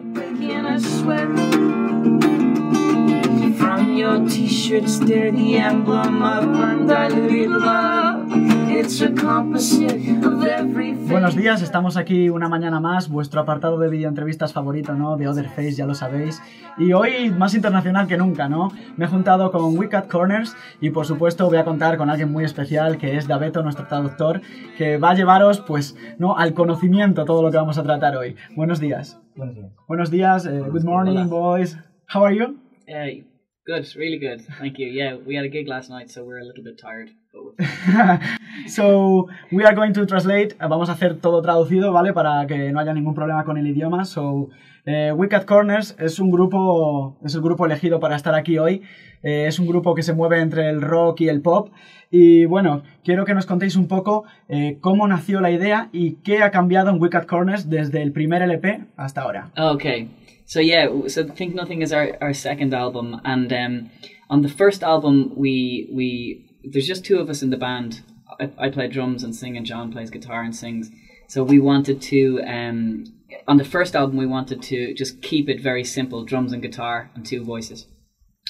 Breaking a sweat from your t-shirt's dirty emblem of undiluted love. It's a composite of everything. Buenos días, estamos aquí una mañana más, vuestro apartado de videoentrevistas favorito, ¿no? TheOtherFace, ya lo sabéis. Y hoy más internacional que nunca, ¿no? Me he juntado con We Cut Corners y por supuesto voy a contar con alguien muy especial que es David, nuestro traductor, que va a llevaros, pues, ¿no?, al conocimiento todo lo que vamos a tratar hoy. Buenos días. Buenos días. Buenos días, good morning, Hola. boys. How are you? Good, really good. Thank you. Yeah, we had a gig last night, so we're a little bit tired. So, we are going to translate. Vamos a hacer todo traducido, ¿vale? Para que no haya ningún problema con el idioma. So, We Cut Corners es el grupo elegido para estar aquí hoy. Es un grupo que se mueve entre el rock y el pop. Y bueno, quiero que nos contéis un poco cómo nació la idea y qué ha cambiado en We Cut Corners desde el primer LP hasta ahora. Okay. So Think Nothing is our second album, and on the first album there's just two of us in the band. I play drums and sing, and John plays guitar and sings. So we wanted to on the first album we wanted to just keep it very simple, drums and guitar and two voices.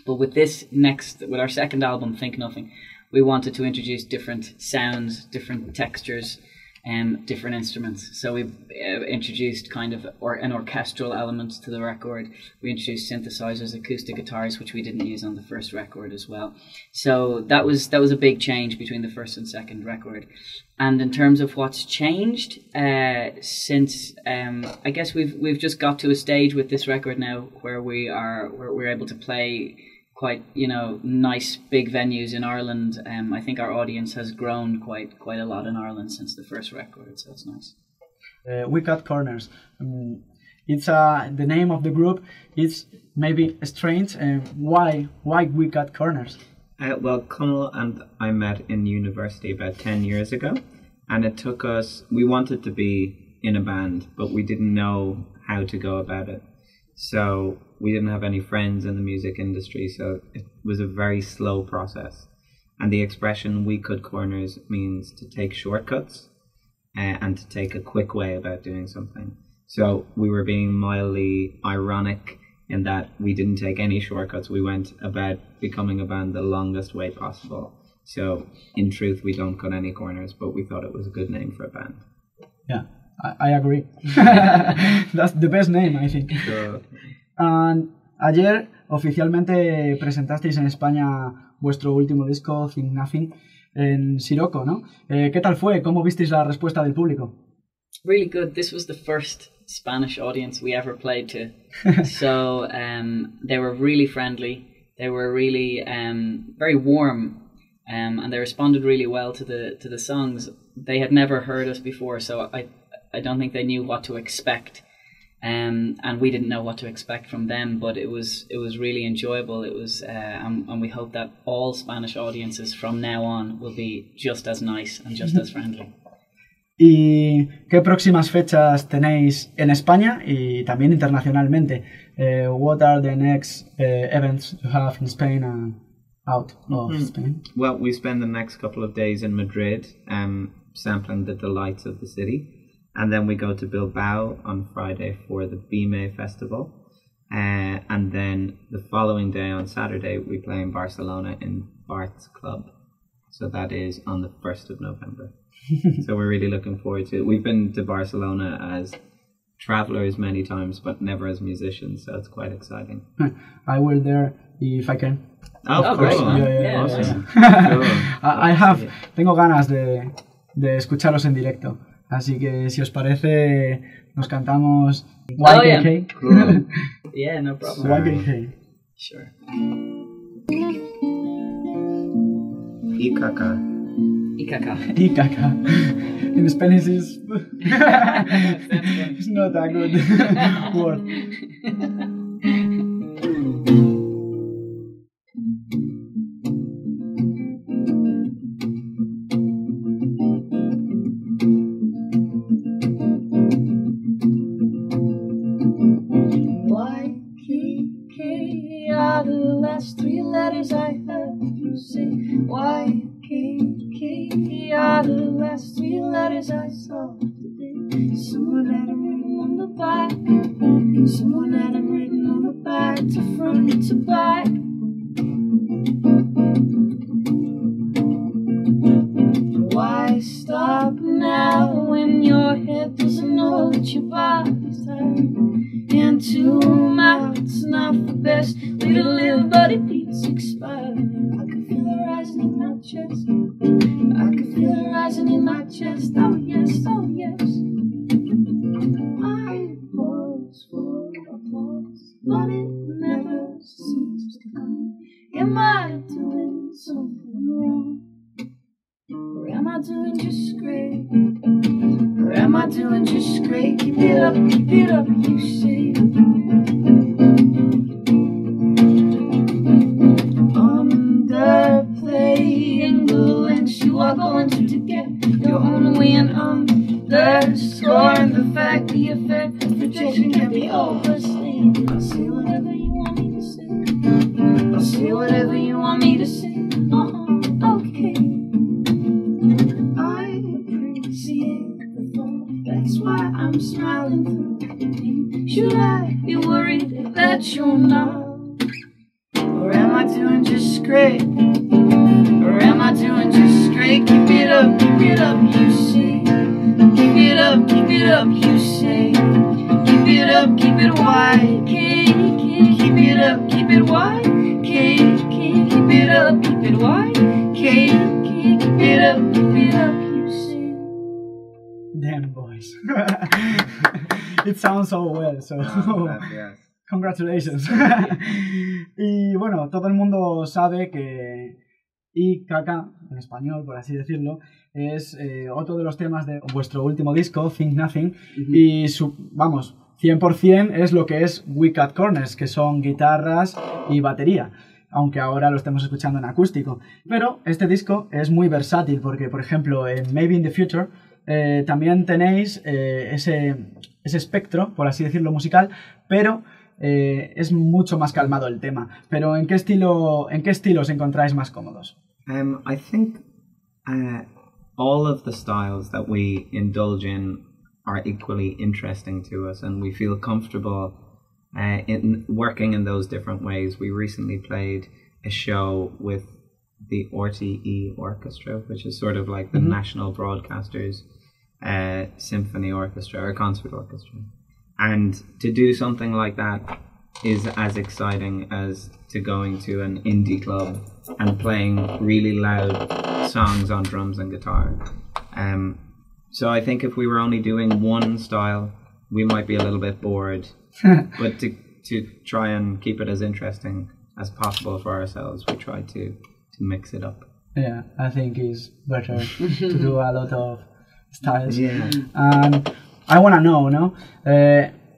But with our second album, Think Nothing, we wanted to introduce different sounds, different textures, different instruments. So we introduced kind of an orchestral element to the record. We introduced synthesizers, acoustic guitars, which we didn't use on the first record as well. So that was a big change between the first and second record. And in terms of what's changed since, I guess we've just got to a stage with this record now where we're able to play quite, nice big venues in Ireland. I think our audience has grown quite a lot in Ireland since the first record, so it's nice. We Cut Corners. It's the name of the group. It's maybe strange. Why We Cut Corners? Well, Connell and I met in university about 10 years ago, and it took us, we wanted to be in a band, but we didn't know how to go about it. So we didn't have any friends in the music industry, so it was a very slow process. And the expression "we cut corners" means to take shortcuts and to take a quick way about doing something. So we were being mildly ironic in that we didn't take any shortcuts. We went about becoming a band the longest way possible. So in truth, we don't cut any corners, but we thought it was a good name for a band. Yeah, I agree. That's the best name, I think. So, Ayer oficialmente presentasteis en España vuestro último disco, Think Nothing, en Sirocco, ¿no? ¿Qué tal fue? ¿Cómo visteis la respuesta del público? Really good. This was the first Spanish audience we ever played to. So they were really friendly. They were really very warm, and they responded really well to the songs. They had never heard us before, so I don't think they knew what to expect. And we didn't know what to expect from them, but it was really enjoyable. It was, and we hope that all Spanish audiences from now on will be just as nice and just as friendly. ¿Y qué próximas fechas tenéis en España y también internacionalmente? What are the next events you have in Spain and out of Spain? well, we spend the next couple of days in Madrid, sampling the delights of the city. And then we go to Bilbao on Friday for the BME Festival. And then the following day on Saturday, we play in Barcelona in Bart's Club. So that is on the 1st of November. So we're really looking forward to it. We've been to Barcelona as travelers many times, but never as musicians. So it's quite exciting. I will there if I can. Oh, of course. Great. Yeah. Awesome. Cool. Tengo ganas de escucharos en directo. Así que si os parece, nos cantamos YKK. Cool. Yeah, no problem. YKK. Sure. Ikaka. Ikaka. In Spanish is it's not a good word. Are the last three letters I heard you say. YKK are the last three letters I saw today. Someone had a ring on the back. Someone had them written on the back to front to back. Why stop now when your head doesn't know that your body's tired? And two mouths, not the best way to live, but it beats expired. I can feel it rising in my chest. I can feel it rising in my chest. Oh yes, oh yes. I pause for applause, but it never seems to come. Am I doing something wrong? Or am I doing just great? Or am I doing just great? Keep it up, you say. Underplaying the lengths you are going to get your own way and underscoring the fact the effect of rejection can be overstated. I'll say whatever you want me to say. I'll say whatever you want me to say. Okay. I appreciate the thought. That's why I'm smiling through the pain. Should I be worried that you're not? Or am I doing just great? Or am I doing just great? Keep it up, you say. Keep it up, you say. Keep it up, keep it wide. Keep it up, keep it wide. Keep it up, keep it wide. Keep it up, you say. Damn, boys. It sounds so well, so... Yes. Congratulations. Y bueno, todo el mundo sabe que y caca, en español, por así decirlo, es otro de los temas de vuestro último disco, Think Nothing, y vamos, 100% es lo que es We Cut Corners, que son guitarras y batería, aunque ahora lo estemos escuchando en acústico. Pero este disco es muy versátil porque, por ejemplo, en Maybe in the Future también tenéis ese espectro, por así decirlo, musical, pero es mucho más calmado el tema. Pero ¿en qué estilo os encontráis más cómodos? I think all of the styles that we indulge in are equally interesting to us, and we feel comfortable in working in those different ways. We recently played a show with the RTE Orchestra, which is sort of like the National Broadcasters Symphony Orchestra or Concert Orchestra. And to do something like that is as exciting as to going to an indie club and playing really loud songs on drums and guitar. So I think if we were only doing one style, we might be a little bit bored. But to try and keep it as interesting as possible for ourselves, we try to mix it up. Yeah, I think it's better to do a lot of styles. Yeah. And I want to know,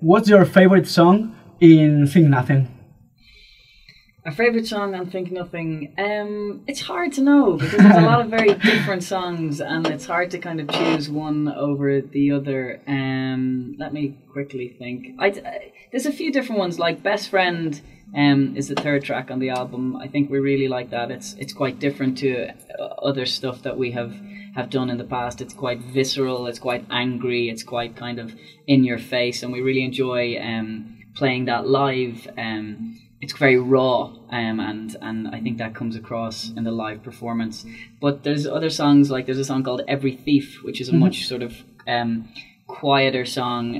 what's your favorite song in Think Nothing? A favourite song on Think Nothing? It's hard to know because there's a lot of very different songs and it's hard to kind of choose one over the other. Let me quickly think. There's a few different ones, like Best Friend is the third track on the album. I think we really like that. It's quite different to other stuff that we have done in the past. It's quite visceral, it's quite angry, it's quite kind of in your face, and we really enjoy playing that live. It's very raw, and I think that comes across in the live performance. But there's other songs, like there's a song called Every Thief, which is a much sort of quieter song,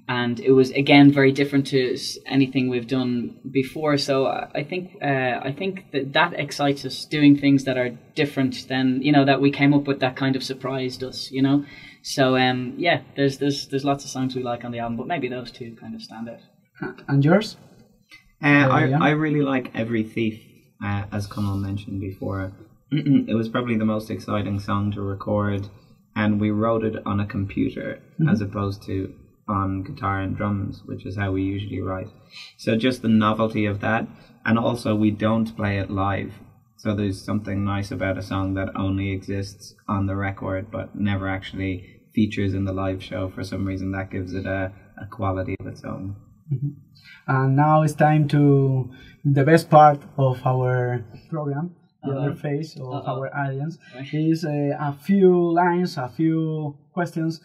and it was again very different to anything we've done before. So I think that excites us, doing things that are different than, that we came up with that kind of surprised us, So yeah, there's lots of songs we like on the album, but maybe those two kind of stand out. And yours? I really like Every Thief, as Kamal mentioned before. It was probably the most exciting song to record, and we wrote it on a computer as opposed to on guitar and drums, which is how we usually write. So just the novelty of that, and also we don't play it live. So there's something nice about a song that only exists on the record but never actually features in the live show. For some reason that gives it a quality of its own. And now it's time to the best part of our program, TheOtherFace, of our audience, is a few lines, a few questions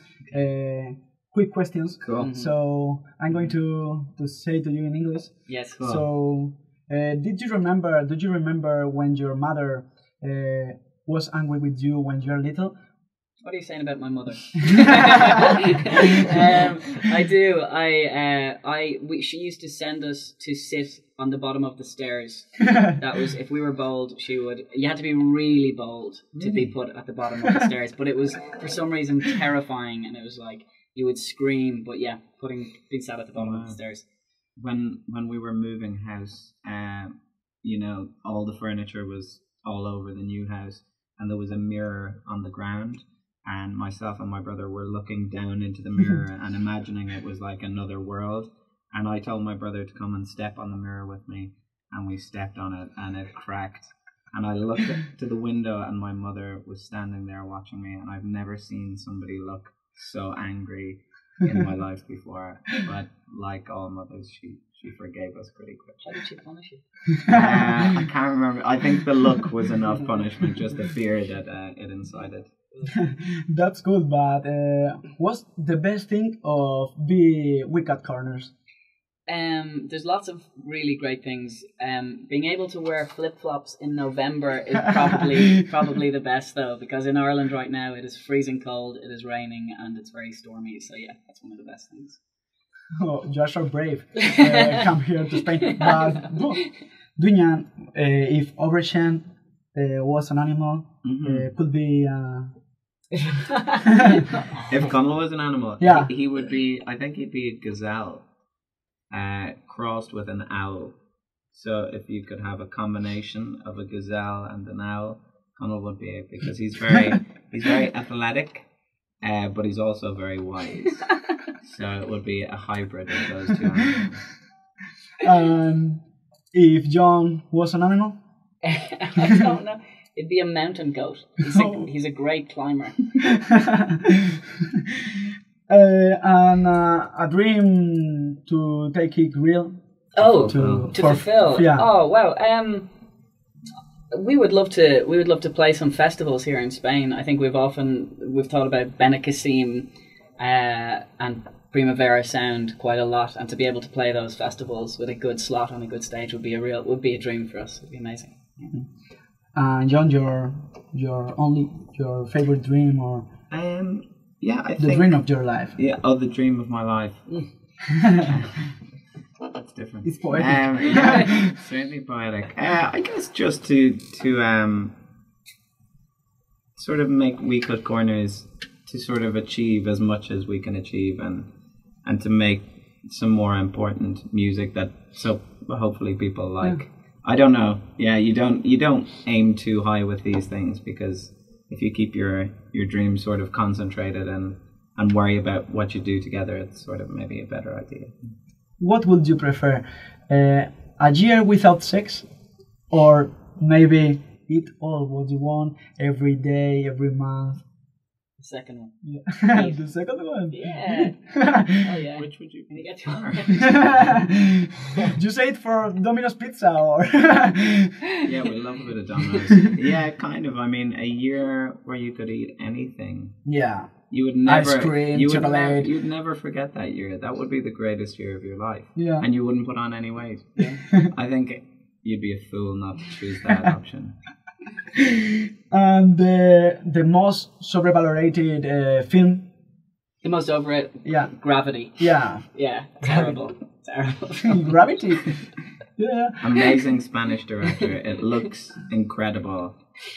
quick questions. Cool. So I'm going to say to you in English. Yes. Cool. So did you remember when your mother was angry with you when you were little? What are you saying about my mother? I do. She used to send us to sit on the bottom of the stairs. That was, if we were bold, you had to be really bold to be put at the bottom of the stairs. But it was, for some reason, terrifying, and it was like, you would scream, but yeah, being sat at the bottom of the stairs. When we were moving house, all the furniture was all over the new house, and there was a mirror on the ground. And myself and my brother were looking down into the mirror and imagining it was like another world. And I told my brother to come and step on the mirror with me. And we stepped on it and it cracked. And I looked to the window and my mother was standing there watching me. And I've never seen somebody look so angry in my life before. But like all mothers, she forgave us pretty quick. How did she punish you? I can't remember. I think the look was enough punishment, just the fear that it incited. That's good, but what's the best thing of the Wicked Corners? There's lots of really great things. Being able to wear flip-flops in November is probably the best, though, because in Ireland right now it is freezing cold, it is raining, and it's very stormy. So yeah, that's one of the best things. Oh, you are so brave. Come here to Spain. But Dunyan, if Obrashan was an animal, could be. If Connell was an animal, yeah, he would be. I think he'd be a gazelle, crossed with an owl. So if you could have a combination of a gazelle and an owl, Connell would be it, because he's very athletic, but he's also very wise. So it would be a hybrid of those two animals. If John was an animal, I don't know. It'd be a mountain goat. He's a great climber. And a dream to take it real. To fulfill. Yeah. Oh wow. We would love to play some festivals here in Spain. I think we've thought about Benicassim and Primavera Sound quite a lot, and to be able to play those festivals with a good slot on a good stage would be a dream for us. It'd be amazing. Yeah. John, your favorite dream, or I think the dream of your life? Yeah, the dream of my life. That's different. It's poetic. Yeah, certainly poetic. I guess just to sort of make We Cut Corners, to sort of achieve as much as we can achieve, and to make some more important music that hopefully people like. Yeah. I don't know. Yeah, you don't aim too high with these things, because if you keep your dreams sort of concentrated and worry about what you do together, it's sort of maybe a better idea. What would you prefer? A year without sex, or maybe eat all what you want every day, every month? The second one. Yeah. The second one? Yeah. Oh yeah. Which would you get You say it for Domino's Pizza, or? Yeah, we love a bit of Domino's. Yeah, kind of. I mean, a year where you could eat anything. Yeah. You would never, ice cream, chocolate. You'd never forget that year. That would be the greatest year of your life. Yeah. And you wouldn't put on any weight. Yeah. I think you'd be a fool not to choose that option. And the most sobrevalorated film? The most overrated? Yeah. Gravity. Yeah. Yeah. Terrible. Terrible. Gravity. Yeah. Amazing Spanish director. It looks incredible.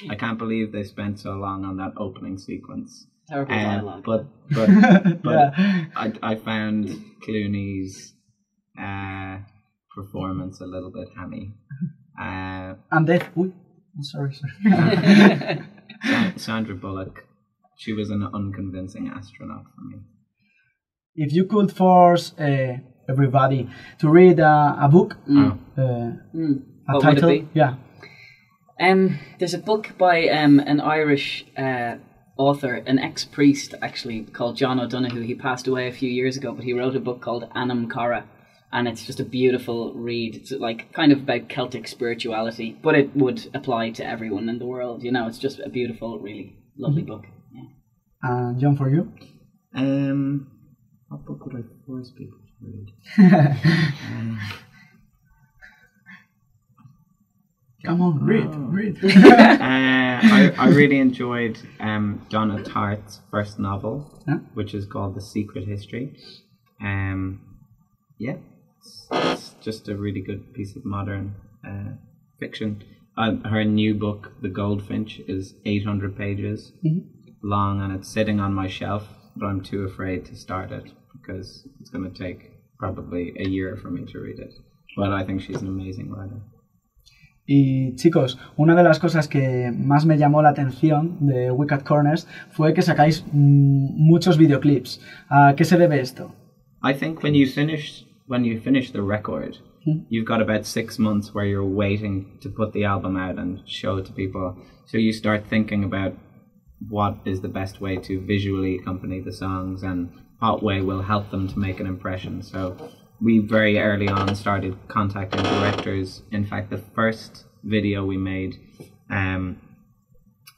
I can't believe they spent so long on that opening sequence. Terrible dialogue. But Yeah. I found Clooney's performance a little bit hammy. And that. Sorry. Sandra Bullock, she was an unconvincing astronaut for me. If you could force everybody to read a book, a what title, would it be? Yeah. There's a book by an Irish author, an ex-priest actually, called John O'Donoghue. He passed away a few years ago, but he wrote a book called Anam Cara. And it's just a beautiful read. It's like kind of about Celtic spirituality, but it would apply to everyone in the world. You know, it's just a beautiful, really lovely book. Yeah. John, for you? What book would I force people to read? Come on, read. I really enjoyed Donna Tartt's first novel, which is called The Secret History. It's just a really good piece of modern fiction. Her new book, The Goldfinch, is 800 pages long, and it's sitting on my shelf, but I'm too afraid to start it because it's going to take probably a year for me to read it. But I think she's an amazing writer. Y chicos, una de las cosas que más me llamó la atención de Wicked Corners fue que sacáis muchos videoclips. ¿A qué se debe esto? I think when you finish the record, you've got about 6 months where you're waiting to put the album out and show it to people. So you start thinking about what is the best way to visually accompany the songs and what way will help them to make an impression. So we very early on started contacting directors. In fact, the first video we made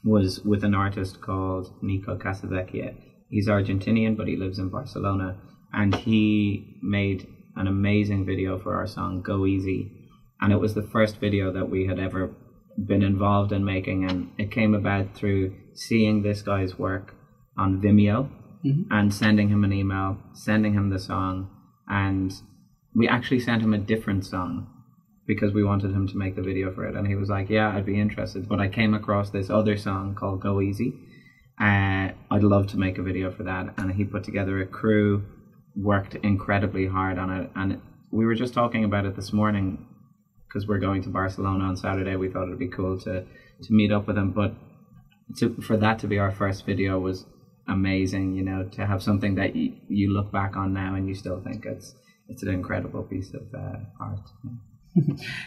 was with an artist called Nico Casavecchia. He's Argentinian, but he lives in Barcelona, and he made an amazing video for our song Go Easy, and it was the first video that we had ever been involved in making, and it came about through seeing this guy's work on Vimeo and sending him an email, sending him the song, and we actually sent him a different song because we wanted him to make the video for it, and he was like, yeah, I'd be interested, but I came across this other song called Go Easy. I'd love to make a video for that, and he put together a crew, worked incredibly hard on it, and we were just talking about it this morning because we're going to Barcelona on Saturday. We thought it'd be cool to meet up with him, but for that to be our first video was amazing, you know, to have something that you look back on now and you still think it's an incredible piece of art.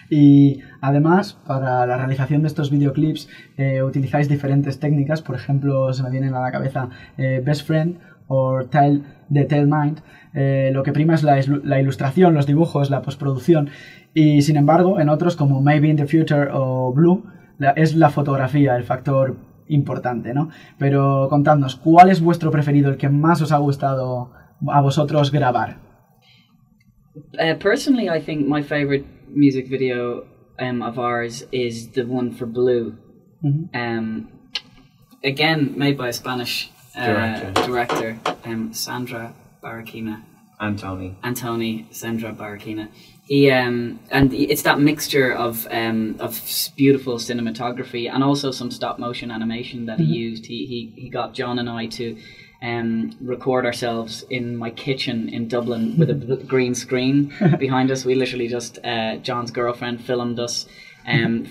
Y además, para la realización de estos videoclips utilizáis diferentes técnicas. Por ejemplo, se me vienen a la cabeza Best Friend o The Tail Mind. Lo que prima es la ilustración, los dibujos, la postproducción, y sin embargo en otros como Maybe in the Future o Blue es la fotografía el factor importante, ¿no? Pero contadnos, ¿cuál es vuestro preferido, el que más os ha gustado a vosotros grabar? Personally, I think my favorite music video of ours is the one for Blue. Again, made by a Spanish director, Sandra Barraquina. Antoni Sandra Barraquina. He and it's that mixture of beautiful cinematography and also some stop motion animation that he used. He got John and I to record ourselves in my kitchen in Dublin with a green screen behind us. We literally just John's girlfriend filmed us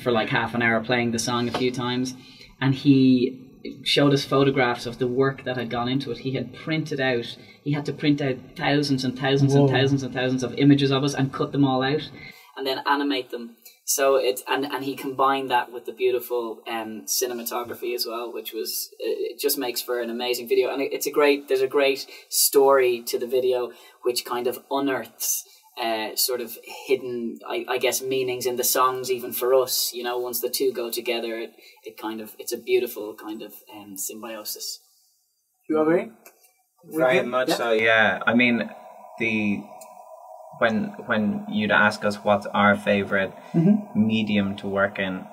for like half an hour playing the song a few times, and he showed us photographs of the work that had gone into it. He had to print out thousands and thousands and thousands and thousands of images of us and cut them all out and then animate them. So and he combined that with the beautiful cinematography as well, which was it just makes for an amazing video. And there's a great story to the video which kind of unearths sort of hidden, I guess, meanings in the songs, even for us. You know, once the two go together, it's a beautiful kind of symbiosis. You agree? Very much so, yeah. I mean, when you'd ask us what's our favorite medium to work in,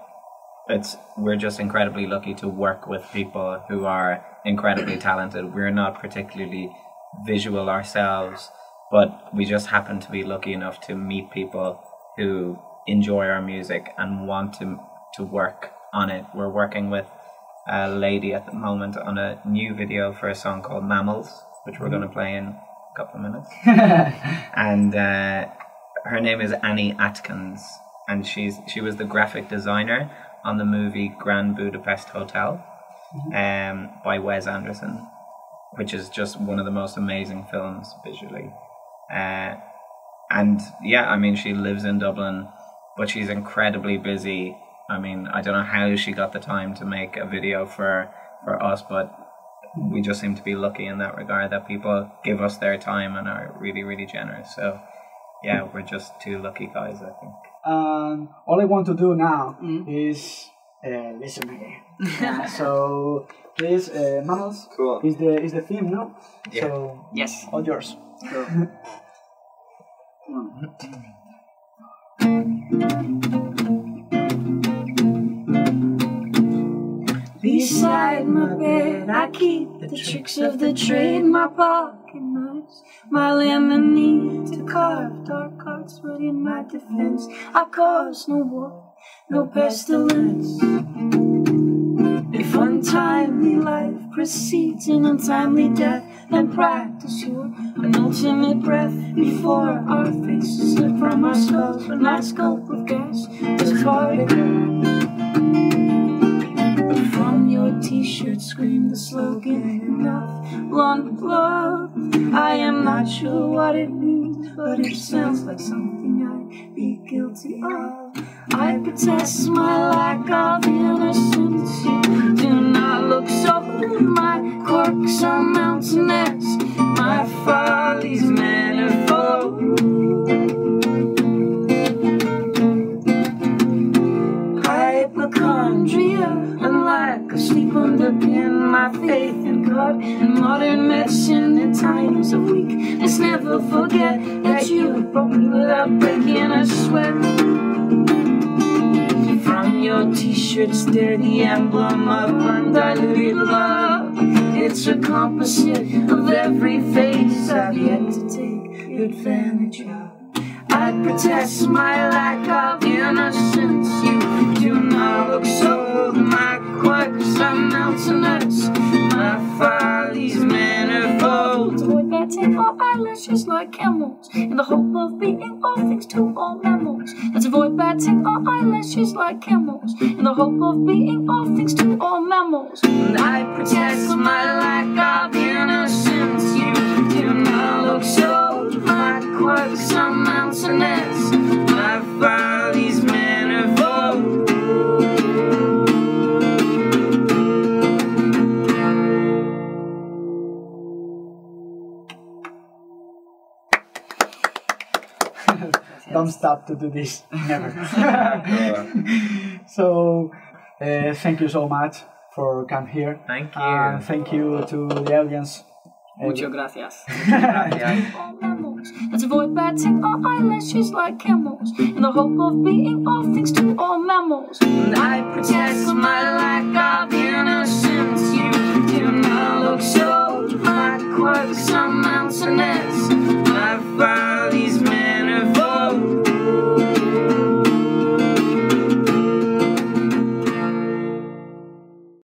we're just incredibly lucky to work with people who are incredibly talented. We're not particularly visual ourselves, but we just happen to be lucky enough to meet people who enjoy our music and want to work on it. We're working with a lady at the moment on a new video for a song called Mammals, which we're going to play in a couple of minutes. And her name is Annie Atkins, and she was the graphic designer on the movie Grand Budapest Hotel by Wes Anderson, which is just one of the most amazing films visually. And yeah, I mean, she lives in Dublin, but she's incredibly busy. I mean, I don't know how she got the time to make a video for us, but we just seem to be lucky in that regard that people give us their time and are really, really generous. So yeah, we're just two lucky guys, I think. All I want to do now is listen again. So please, mammals. Cool. Is the theme, no? Yeah. So Yes. all yours. Beside my bed, I keep the tricks of the trade, my pocket knives, my lemonade to carve dark arts. But in my defense, I cause no war, no pestilence. If untimely life precedes an untimely death, then practice your penultimate breath before our faces slip from our skulls. But my scope of gas is far to go. From your t-shirt scream the slogan, enough blunt love. I am not sure what it means, but it sounds like something I'd be guilty of. I protest my lack of innocence. You do not look so good. My quirks are mountainous, my follies manifold. Hypochondria, unlike a sleep, underpin my faith in God and modern medicine. In times of weakness, never forget that you broke me without breaking a sweat. From your t-shirt stare the emblem of undiluted love. It's a composite of every face I've yet to take advantage of. I protest my lack of innocence. You do not look so old. My quirks are mountainous, my follies manifold. Avoid batting our eyelashes like camels, in the hope of being all things to all mammals. Let's avoid batting our eyelashes like camels, in the hope of being all things to all mammals. And I protest my lack of innocence. You do not look so old. My quirks are mountainous, my follies manifold. Don't stop to do this. Never. So, thank you so much for coming here. Thank you. And thank you to the audience. Muchas gracias. All mammals. Let's avoid batting our eyelashes like camels, in the hope of being all things to all mammals. And I protest my lack of innocence.